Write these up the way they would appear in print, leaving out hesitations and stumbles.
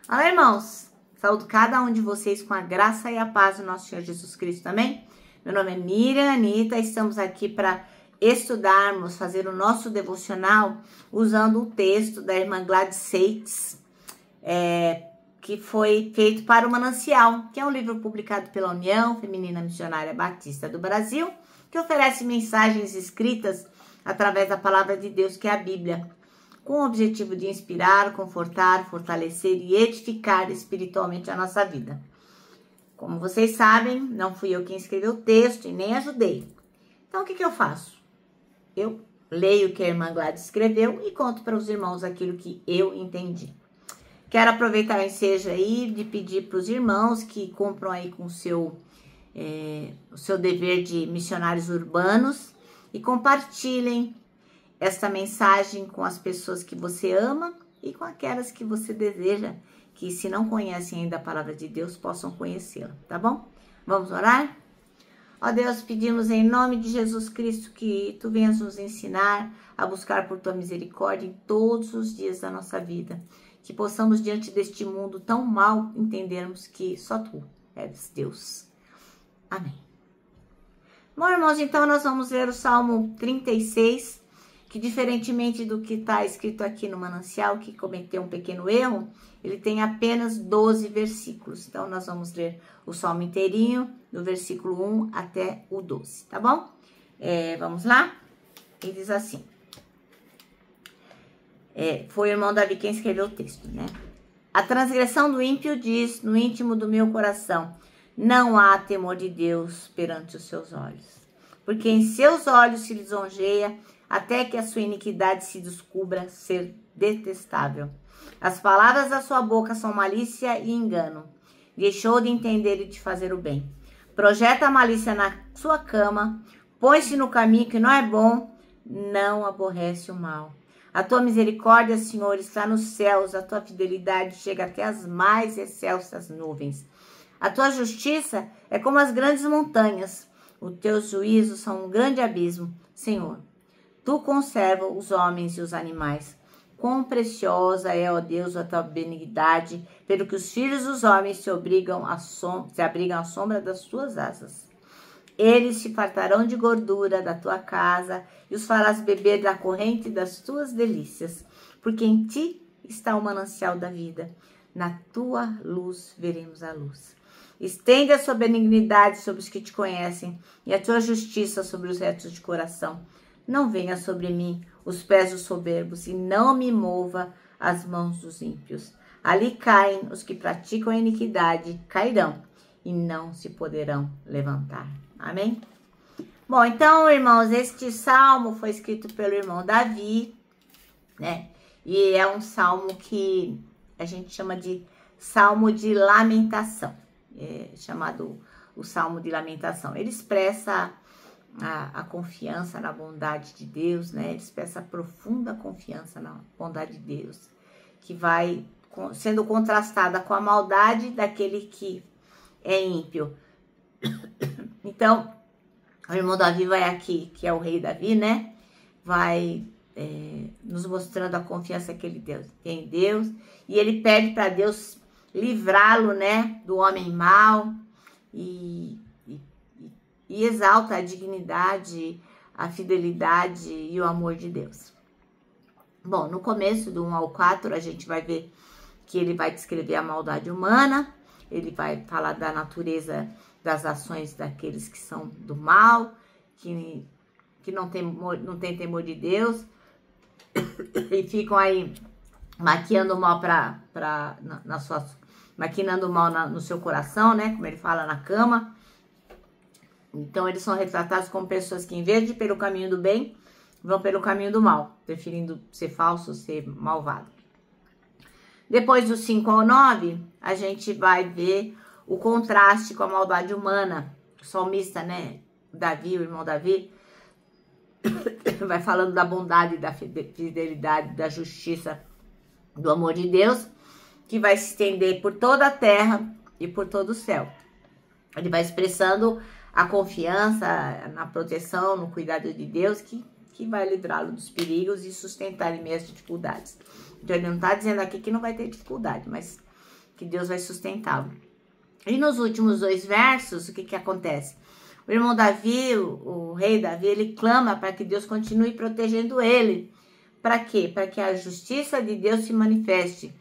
Olá, irmãos! Saúdo cada um de vocês com a graça e a paz do nosso Senhor Jesus Cristo também. Meu nome é Miriam Anita, estamos aqui para estudarmos, fazer o nosso devocional usando o texto da irmã Gladys Seitz, que foi feito para o Manancial, que é um livro publicado pela União Feminina Missionária Batista do Brasil, que oferece mensagens escritas através da palavra de Deus, que é a Bíblia, com o objetivo de inspirar, confortar, fortalecer e edificar espiritualmente a nossa vida. Como vocês sabem, não fui eu quem escreveu o texto e nem ajudei. Então, o que eu faço? Eu leio o que a irmã Gladys escreveu e conto para os irmãos aquilo que eu entendi. Quero aproveitar o ensejo aí de pedir para os irmãos que cumpram aí com o seu dever de missionários urbanos e compartilhem esta mensagem com as pessoas que você ama e com aquelas que você deseja que, se não conhecem ainda a palavra de Deus, possam conhecê-la, tá bom? Vamos orar? Ó Deus, pedimos em nome de Jesus Cristo que Tu venhas nos ensinar a buscar por Tua misericórdia em todos os dias da nossa vida, que possamos, diante deste mundo tão mal, entendermos que só Tu és Deus. Amém. Bom, irmãos, então nós vamos ler o Salmo 36, que diferentemente do que está escrito aqui no Manancial, que cometeu um pequeno erro, ele tem apenas 12 versículos. Então, nós vamos ler o Salmo inteirinho, do versículo 1 até o 12, tá bom? Vamos lá? Ele diz assim. Foi o irmão Davi quem escreveu o texto, né? A transgressão do ímpio diz no íntimo do meu coração: não há temor de Deus perante os seus olhos. Porque em seus olhos se lisonjeia até que a sua iniquidade se descubra ser detestável. As palavras da sua boca são malícia e engano. Deixou de entender e de fazer o bem. Projeta a malícia na sua cama, põe-se no caminho que não é bom, não aborrece o mal. A tua misericórdia, Senhor, está nos céus, a tua fidelidade chega até as mais excelsas nuvens. A tua justiça é como as grandes montanhas, os teus juízos são um grande abismo, Senhor. Tu conserva os homens e os animais. Quão preciosa é, ó Deus, a tua benignidade, pelo que os filhos dos homens se abrigam à sombra das tuas asas. Eles se fartarão de gordura da tua casa e os farás beber da corrente das tuas delícias, porque em ti está o manancial da vida. Na tua luz veremos a luz. Estende a sua benignidade sobre os que te conhecem e a tua justiça sobre os retos de coração. Não venha sobre mim os pés dos soberbos e não me mova as mãos dos ímpios. Ali caem os que praticam a iniquidade, cairão e não se poderão levantar. Amém? Bom, então, irmãos, este salmo foi escrito pelo irmão Davi, né? E é um salmo que a gente chama de salmo de lamentação. É chamado o salmo de lamentação. Ele expressa a confiança na bondade de Deus, né? Ele expressa profunda confiança na bondade de Deus, que vai sendo contrastada com a maldade daquele que é ímpio. Então, o irmão Davi vai aqui, que é o rei Davi, né? Vai nos mostrando a confiança que ele tem em Deus, e ele pede para Deus livrá-lo, né, do homem mau, e exalta a dignidade, a fidelidade e o amor de Deus. Bom, no começo do 1 ao 4, a gente vai ver que ele vai descrever a maldade humana, ele vai falar da natureza das ações daqueles que são do mal, que não tem temor de Deus, e ficam aí maquiando o mal maquinando o mal no seu coração, né? Como ele fala, na cama. Então, eles são retratados como pessoas que, em vez de ir pelo caminho do bem, vão pelo caminho do mal, preferindo ser falso, ser malvado. Depois do 5 ao 9, a gente vai ver o contraste com a maldade humana. O salmista, né, Davi, o irmão Davi, vai falando da bondade, da fidelidade, da justiça, do amor de Deus, que vai se estender por toda a terra e por todo o céu. Ele vai expressando a confiança na proteção, no cuidado de Deus, que vai livrá-lo dos perigos e sustentar em meio às dificuldades. Então, ele não está dizendo aqui que não vai ter dificuldade, mas que Deus vai sustentá-lo. E nos últimos 2 versos, o que acontece? O irmão Davi, o rei Davi, ele clama para que Deus continue protegendo ele. Para quê? Para que a justiça de Deus se manifeste.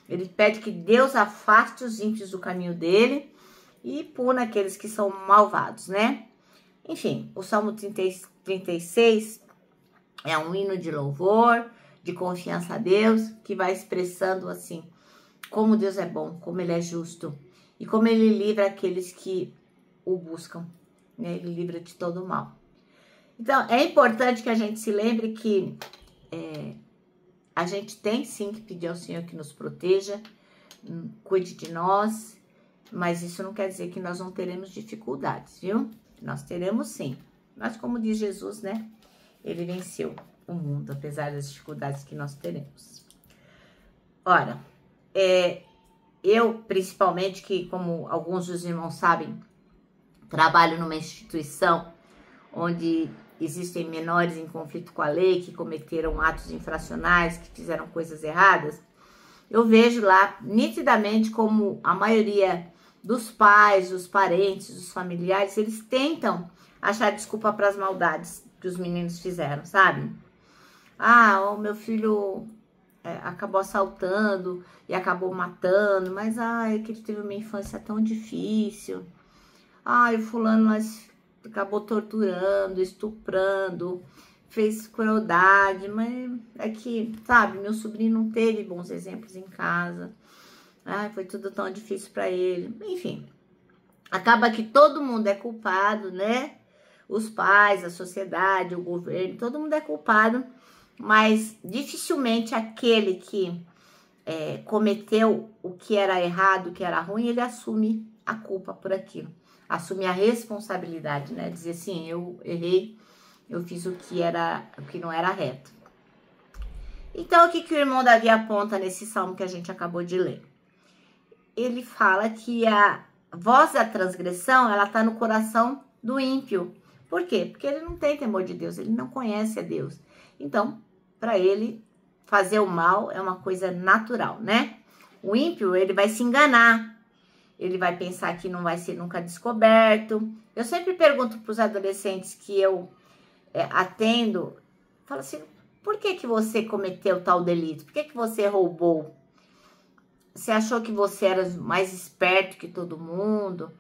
Ele pede que Deus afaste os ímpios do caminho dele e puna aqueles que são malvados, né? Enfim, o Salmo 36 é um hino de louvor, de confiança a Deus, que vai expressando assim, como Deus é bom, como Ele é justo e como Ele livra aqueles que o buscam, né? Ele livra de todo o mal. Então, é importante que a gente se lembre que a gente tem sim que pedir ao Senhor que nos proteja, cuide de nós, mas isso não quer dizer que nós não teremos dificuldades, viu? Nós teremos sim, mas como diz Jesus, né? Ele venceu o mundo, apesar das dificuldades que nós teremos. Ora, eu principalmente, que como alguns dos irmãos sabem, trabalho numa instituição onde existem menores em conflito com a lei, que cometeram atos infracionais, que fizeram coisas erradas. Eu vejo lá nitidamente como a maioria dos pais, dos parentes, dos familiares, eles tentam achar desculpa para as maldades que os meninos fizeram, sabe? Ah, o meu filho acabou assaltando e acabou matando, mas é que ele teve uma infância tão difícil. O fulano acabou torturando, estuprando, fez crueldade, mas é que, sabe, meu sobrinho não teve bons exemplos em casa. Foi tudo tão difícil para ele. Enfim, acaba que todo mundo é culpado, né? Os pais, a sociedade, o governo, todo mundo é culpado, mas dificilmente aquele que cometeu o que era errado, o que era ruim, ele assume a culpa por aquilo. Assume a responsabilidade, né? Dizer assim, eu errei, eu fiz o que não era reto. Então, o que o irmão Davi aponta nesse salmo que a gente acabou de ler? Ele fala que a voz da transgressão, ela está no coração do ímpio. Por quê? Porque ele não tem temor de Deus, ele não conhece a Deus. Então, para ele, fazer o mal é uma coisa natural, né? O ímpio, ele vai se enganar. Ele vai pensar que não vai ser nunca descoberto. Eu sempre pergunto para os adolescentes que eu atendo, falo assim, por que você cometeu tal delito? Por que você roubou? Você achou que você era mais esperto que todo mundo?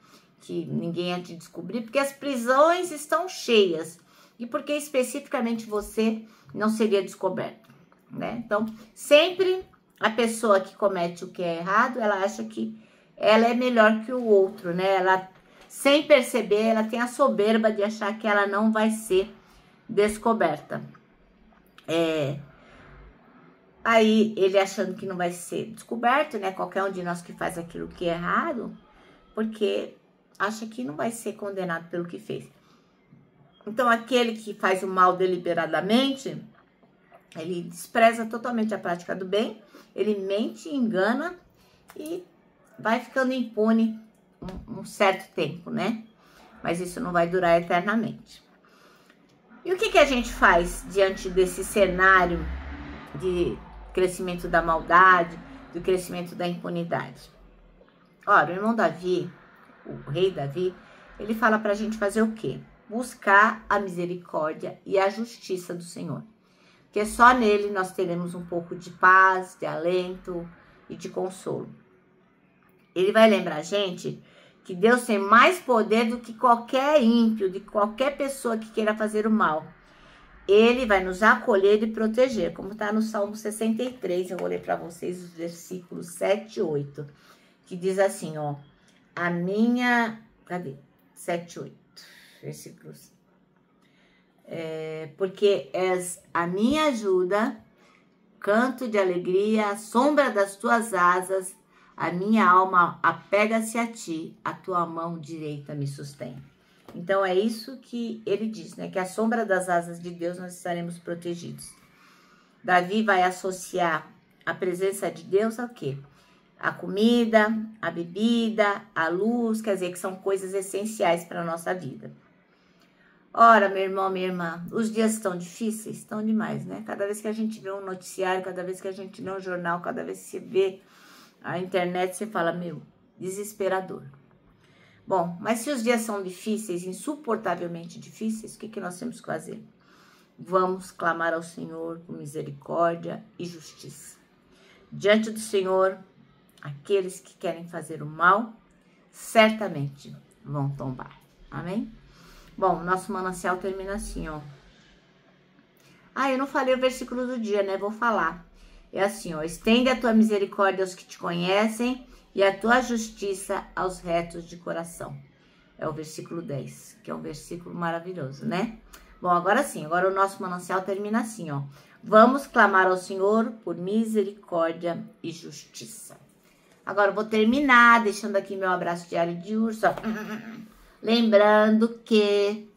Que ninguém ia te descobrir? Porque as prisões estão cheias. E porque especificamente você não seria descoberto, né? Então, sempre a pessoa que comete o que é errado, ela acha que ela é melhor que o outro, né? Ela, sem perceber, ela tem a soberba de achar que ela não vai ser descoberta. Aí, ele achando que não vai ser descoberto, né? Qualquer um de nós que faz aquilo que é errado, porque acha que não vai ser condenado pelo que fez. Então, aquele que faz o mal deliberadamente, ele despreza totalmente a prática do bem, ele mente, engana e vai ficando impune um certo tempo, né? Mas isso não vai durar eternamente. E o que a gente faz diante desse cenário de crescimento da maldade, do crescimento da impunidade? Ora, o irmão Davi, o rei Davi, ele fala pra gente fazer o quê? Buscar a misericórdia e a justiça do Senhor. Porque só nele nós teremos um pouco de paz, de alento e de consolo. Ele vai lembrar a gente que Deus tem mais poder do que qualquer ímpio, de qualquer pessoa que queira fazer o mal. Ele vai nos acolher e proteger, como está no Salmo 63, eu vou ler para vocês os versículos 7 e 8, que diz assim, ó, cadê? 7 e 8, versículos. Porque és a minha ajuda, canto de alegria, à sombra das tuas asas, a minha alma apega-se a ti, a tua mão direita me sustém. Então, é isso que ele diz, né? Que à sombra das asas de Deus nós estaremos protegidos. Davi vai associar a presença de Deus ao quê? A comida, a bebida, a luz, quer dizer que são coisas essenciais para a nossa vida. Ora, meu irmão, minha irmã, os dias estão difíceis? Estão demais, né? Cada vez que a gente vê um noticiário, cada vez que a gente lê um jornal, cada vez que se vê a internet, você fala, meu, desesperador. Bom, mas se os dias são difíceis, insuportavelmente difíceis, o que nós temos que fazer? Vamos clamar ao Senhor por misericórdia e justiça. Diante do Senhor, aqueles que querem fazer o mal, certamente vão tombar. Amém? Bom, nosso manancial termina assim, ó. Eu não falei o versículo do dia, né? Vou falar. É assim, ó. Estende a tua misericórdia aos que te conhecem e a tua justiça aos retos de coração. É o versículo 10, que é um versículo maravilhoso, né? Bom, agora sim, agora o nosso manancial termina assim, ó. Vamos clamar ao Senhor por misericórdia e justiça. Agora eu vou terminar deixando aqui meu abraço diário de urso, ó. Lembrando que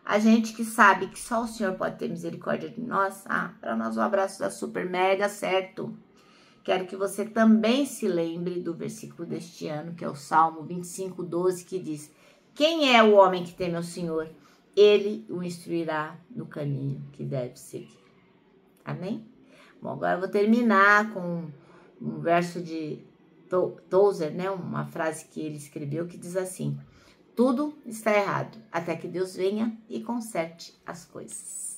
a gente que sabe que só o Senhor pode ter misericórdia de nós, para nós o abraço dá super mega certo. Quero que você também se lembre do versículo deste ano, que é o Salmo 25:12, que diz: quem é o homem que teme ao Senhor? Ele o instruirá no caminho que deve seguir. Amém? Bom, agora eu vou terminar com um verso de Tozer, né? Uma frase que ele escreveu que diz assim: tudo está errado, até que Deus venha e conserte as coisas.